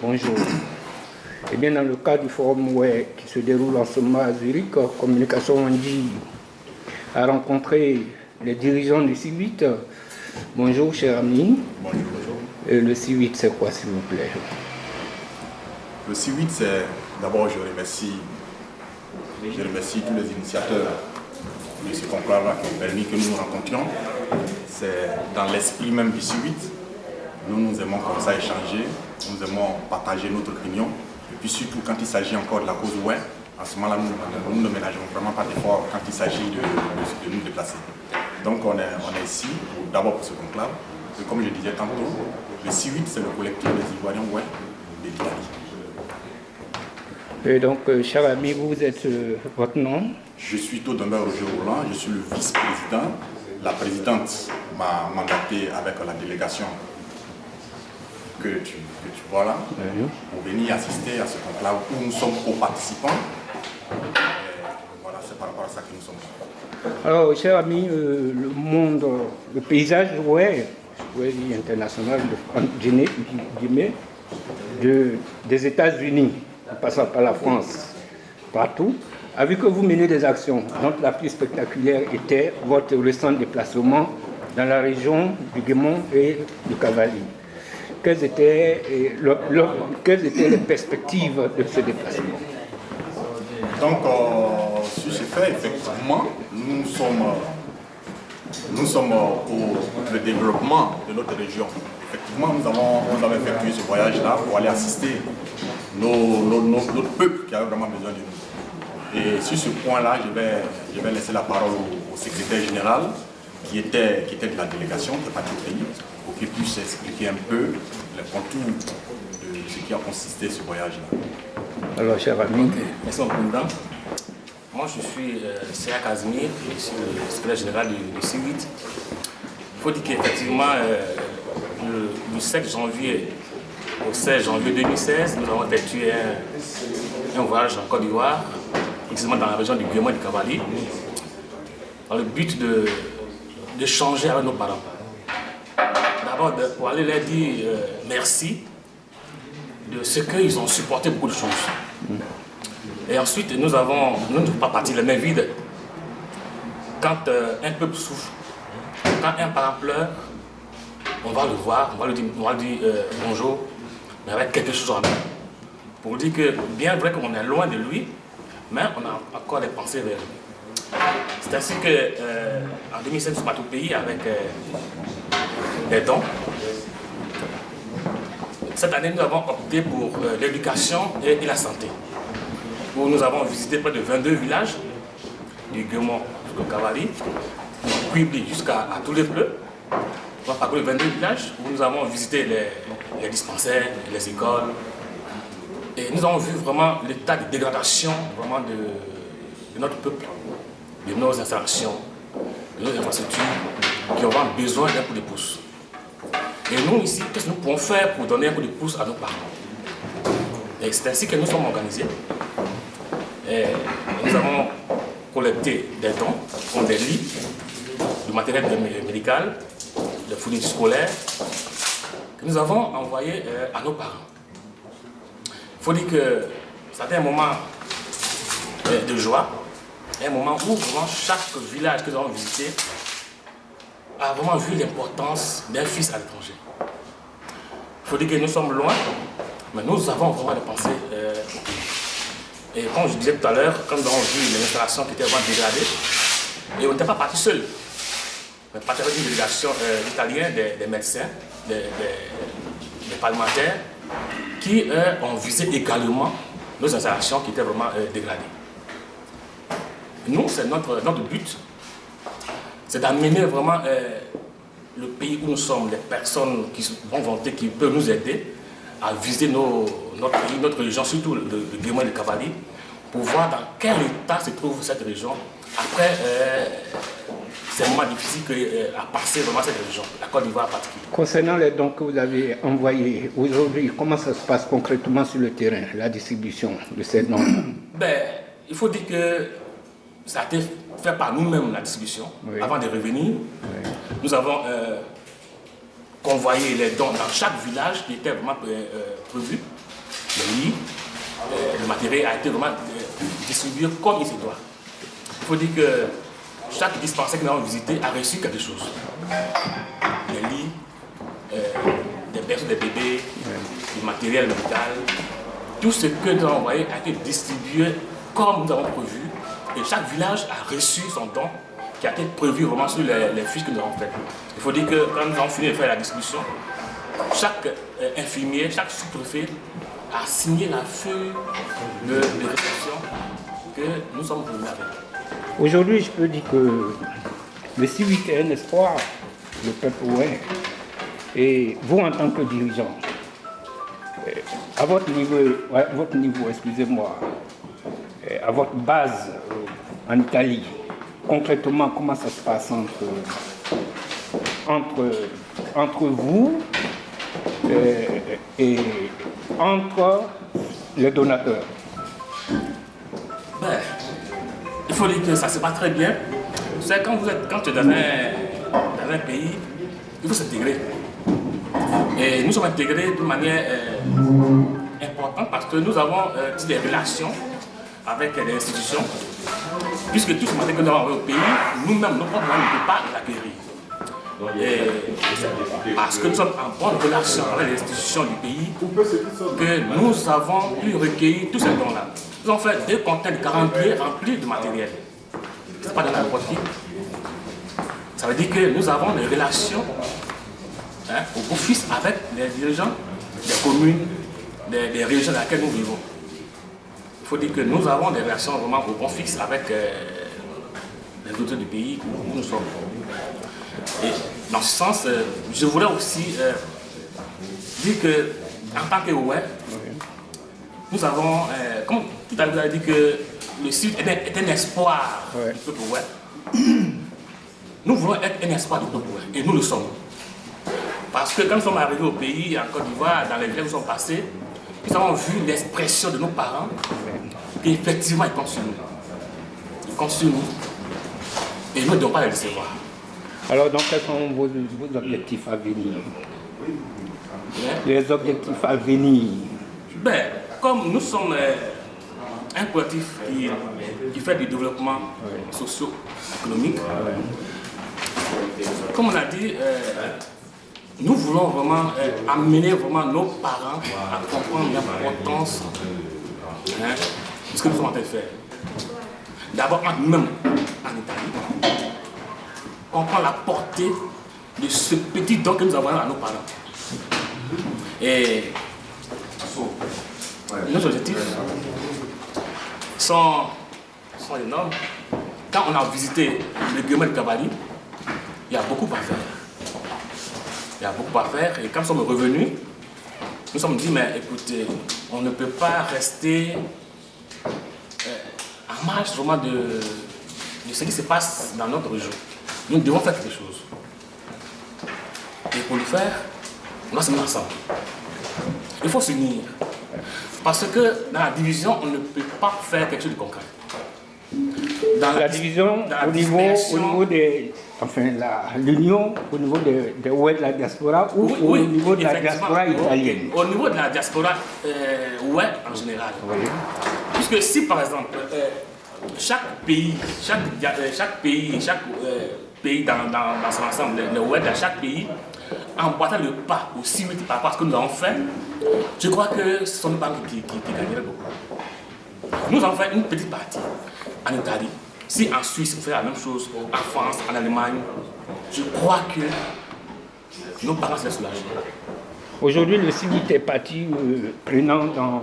Bonjour. Eh bien, dans le cadre du forum qui se déroule en ce moment à Zurich, Communication Wandji a rencontré les dirigeants du C8. Bonjour, cher ami. Bonjour. Le C8, c'est quoi, s'il vous plaît? Le C8, c'est... D'abord, je remercie tous les initiateurs de ce conclave-là qui ont permis que nous nous rencontrions. C'est dans l'esprit même du C8. Nous aimons comme ça échanger, nous aimons partager notre opinion. Et puis surtout quand il s'agit encore de la cause ouest, en ce moment-là, nous ne ménageons vraiment pas d'efforts quand il s'agit de nous déplacer. Donc on est ici, d'abord pour ce conclave. Et comme je disais tantôt, le C8, c'est le collectif des Ivoiriens ouest de l'Italie. Et donc, cher ami, vous êtes votre nom? Je suis Todember Roger Roland, je suis le vice-président. La présidente m'a mandaté avec la délégation que tu vois là, pour venir assister à ce conclave où nous sommes co-participants. Voilà, c'est par rapport à ça que nous sommes là. Alors, cher ami, le monde, le paysage international des États-Unis, en passant par la France, partout, a vu que vous menez des actions, dont la plus spectaculaire était votre récent déplacement dans la région du Guémon et du Cavali. Quelles étaient les perspectives de ce déplacement? Donc, sur ce fait, effectivement, nous sommes pour le développement de notre région. Effectivement, nous avons effectué ce voyage-là pour aller assister notre peuple qui avait vraiment besoin de nous. Et sur ce point-là, je vais laisser la parole au secrétaire général qui était de la délégation, qui est parti au pays, pour qu'il puisse expliquer un peu les contours de ce qui a consisté ce voyage-là. Alors, cher ami. Merci, mon président. Moi, je suis Seya Kazimir, je suis le secrétaire général du C8. Il faut dire qu'effectivement, du 7 janvier au 16 janvier 2016, nous avons effectué un voyage en Côte d'Ivoire, précisément dans la région du Guémon et du Cavali, dans le but de changer avec nos parents. D'abord, pour aller leur dire merci de ce qu'ils ont supporté beaucoup de choses. Et ensuite, nous ne sommes pas partis les mains vides. Quand un peuple souffre, quand un parent pleure, on va le voir, on va lui dire bonjour, mais avec quelque chose en nous. Pour dire que, bien vrai qu'on est loin de lui, mais on a encore des pensées vers lui. C'est ainsi qu'en 2016, nous sommes partis au pays avec des dons. Cette année, nous avons opté pour l'éducation et la santé. Où nous avons visité près de 22 villages, du Guémon jusqu'au Cavali, du Quibli jusqu'à tous les Bleus. Nous avons parcouru 22 villages où nous avons visité les dispensaires, les écoles. Et nous avons vu vraiment l'état de dégradation vraiment de notre peuple, de nos installations, de nos infrastructures qui ont vraiment besoin d'un coup de pouce. Et nous ici, qu'est-ce que nous pouvons faire pour donner un coup de pouce à nos parents? Et c'est ainsi que nous sommes organisés. Et nous avons collecté des dons, comme des lits, du matériel médical, des fournitures scolaires, que nous avons envoyés à nos parents. Il faut dire que c'était un moment de joie, un moment où vraiment chaque village que nous avons visité a vraiment vu l'importance d'un fils à l'étranger. Il faut dire que nous sommes loin, mais nous avons vraiment des pensées. Et comme je disais tout à l'heure, quand nous avons vu les installations qui étaient vraiment dégradées, Et on n'était pas parti seul. On est parti avec une délégation d'Italiens, des médecins, des parlementaires, qui ont visé également nos installations qui étaient vraiment dégradées. Nous, c'est notre but, c'est d'amener vraiment le pays où nous sommes, les personnes qui sont bonnes volontés, qui peuvent nous aider à visiter notre pays, notre région, surtout le Guémon et le Cavally, pour voir dans quel état se trouve cette région après ces moments difficiles à passer vraiment cette région, la Côte d'Ivoire en particulier. Concernant les dons que vous avez envoyés aujourd'hui, comment ça se passe concrètement sur le terrain, la distribution de ces dons? Il faut dire que ça a été fait par nous-mêmes, la distribution, oui. Avant de revenir. Oui. Nous avons convoyé les dons dans chaque village qui était vraiment prévu. Le lit, le matériel a été vraiment distribué comme il se doit. Il faut dire que chaque dispensaire que nous avons visité a reçu quelque chose. Les lits, des berceaux des bébés, oui. Du matériel médical. Tout ce que nous avons envoyé a été distribué comme nous avons prévu. Et chaque village a reçu son don qui a été prévu vraiment sur les fiches que nous avons faites. Il faut dire que quand nous avons fini de faire la distribution, chaque infirmier, chaque sous-préfet a signé la feuille de réception que nous sommes venus avec. Aujourd'hui, je peux dire que le civique est un espoir, le peuple ouais. Et vous, en tant que dirigeant, à votre niveau, excusez-moi, à votre base en Italie, concrètement, comment ça se passe entre vous et entre les donateurs? Il faut dire que ça se passe très bien. C'est quand tu es dans un pays, il faut s'intégrer. Et nous sommes intégrés d'une manière importante parce que nous avons des relations avec les institutions, puisque tout ce matériel que nous avons envoyé au pays, nous-mêmes, nos propres moyens ne peuvent pas l'acquérir. Parce que nous sommes en bonne relation avec les institutions du pays, que nous avons pu recueillir tous ces dons-là. Nous avons fait 2 conteneurs de 40 pieds remplis de matériel. Ce n'est pas de n'importe qui. Ça veut dire que nous avons des relations au office avec les dirigeants des communes, des régions dans lesquelles nous vivons. Il faut dire que nous avons des relations vraiment au bon fixe avec les autorités du pays où nous sommes. Et dans ce sens, je voudrais aussi dire que, en tant que OUE, nous avons, comme tout à l'heure, vous avez dit que le Sud est un espoir du peuple OUE. Nous voulons être un espoir du peuple OUE, et nous le sommes. Parce que quand nous sommes arrivés au pays, en Côte d'Ivoire, dans les villes où nous sommes passés, nous avons vu l'expression de nos parents qu'effectivement ils comptent sur nous. Ils comptent sur nous. Et nous ne devons pas les décevoir. Alors, donc, quels sont vos objectifs à venir? Les objectifs à venir? Comme nous sommes un collectif qui fait du développement socio-économique, comme on a dit, nous voulons vraiment amener vraiment nos parents à comprendre l'importance de ce que nous sommes en train de faire. D'abord, nous-mêmes en Italie, comprendre la portée de ce petit don que nous avons à nos parents. Et nos objectifs sont énormes. Quand on a visité le Guémon et le Cavally, il y a beaucoup à faire. Il y a beaucoup à faire et quand nous sommes revenus, nous nous sommes dit, mais écoutez, on ne peut pas rester en marge vraiment de ce qui se passe dans notre région. Nous devons faire quelque chose. Et pour le faire, on doit se mettre ensemble. Il faut s'unir. Parce que dans la division, on ne peut pas faire quelque chose de concret. Dans la division, au niveau des... Enfin, l'union au niveau de ouais, de la diaspora ou au niveau de la diaspora italienne? Au niveau de la diaspora, ouais, en général. Oui. Puisque si, par exemple, chaque pays dans son ensemble, le ouais de chaque pays, emboîtant le pas aussi vite par rapport à ce que nous avons fait, je crois que ce sont les banques qui gagneraient beaucoup. Nous avons fait une petite partie en Italie, Si en Suisse, on fait la même chose, en France, en Allemagne, je crois que nos parents seraient soulagés. Aujourd'hui, le C8 est parti prenant dans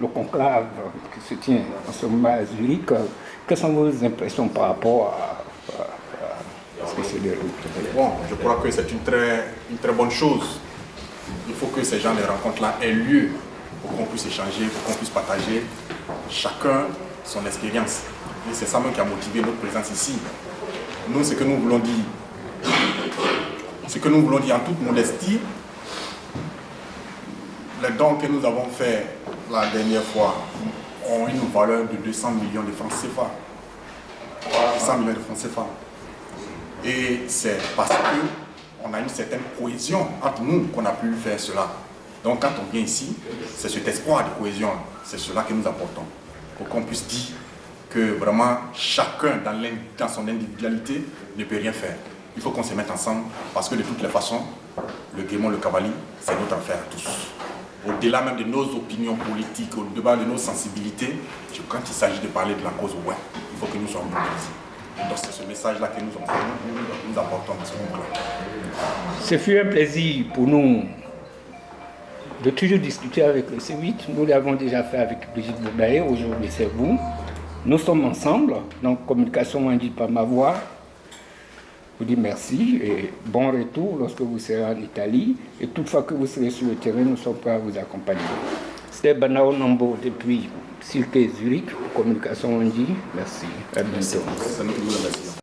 le conclave qui se tient en ce moment à Zurich. Quelles sont vos impressions par rapport à ce qui se déroule? Bon, je crois que c'est une très bonne chose. Il faut que ces gens de rencontres-là aient lieu pour qu'on puisse échanger, pour qu'on puisse partager chacun son expérience. Et c'est ça même qui a motivé notre présence ici. Nous, ce que nous voulons dire en toute modestie, les dons que nous avons faits la dernière fois ont une valeur de 200 millions de francs CFA. 200 millions de francs CFA. Et c'est parce qu'on a une certaine cohésion entre nous qu'on a pu faire cela. Donc quand on vient ici, c'est cet espoir de cohésion, c'est cela que nous apportons. Pour qu'on puisse dire que vraiment chacun dans son individualité ne peut rien faire. Il faut qu'on se mette ensemble parce que de toutes les façons, le Guémon, le Kavali, c'est notre affaire à tous. Au-delà même de nos opinions politiques, au-delà de nos sensibilités, quand il s'agit de parler de la cause, ouais, il faut que nous soyons mobilisés. Donc c'est ce message-là que nous apportons à ce moment-là. Ce fut un plaisir pour nous de toujours discuter avec le C8. Nous l'avons déjà fait avec Brigitte Bourdaye, aujourd'hui c'est vous. Nous sommes ensemble, donc communication indique par ma voix. Je vous dis merci et bon retour lorsque vous serez en Italie. Et toutefois que vous serez sur le terrain, nous sommes prêts à vous accompagner. C'était Banao Nambo depuis Silke Zurich, communication indique. Merci. À bientôt. C'est nous qui vous remercions.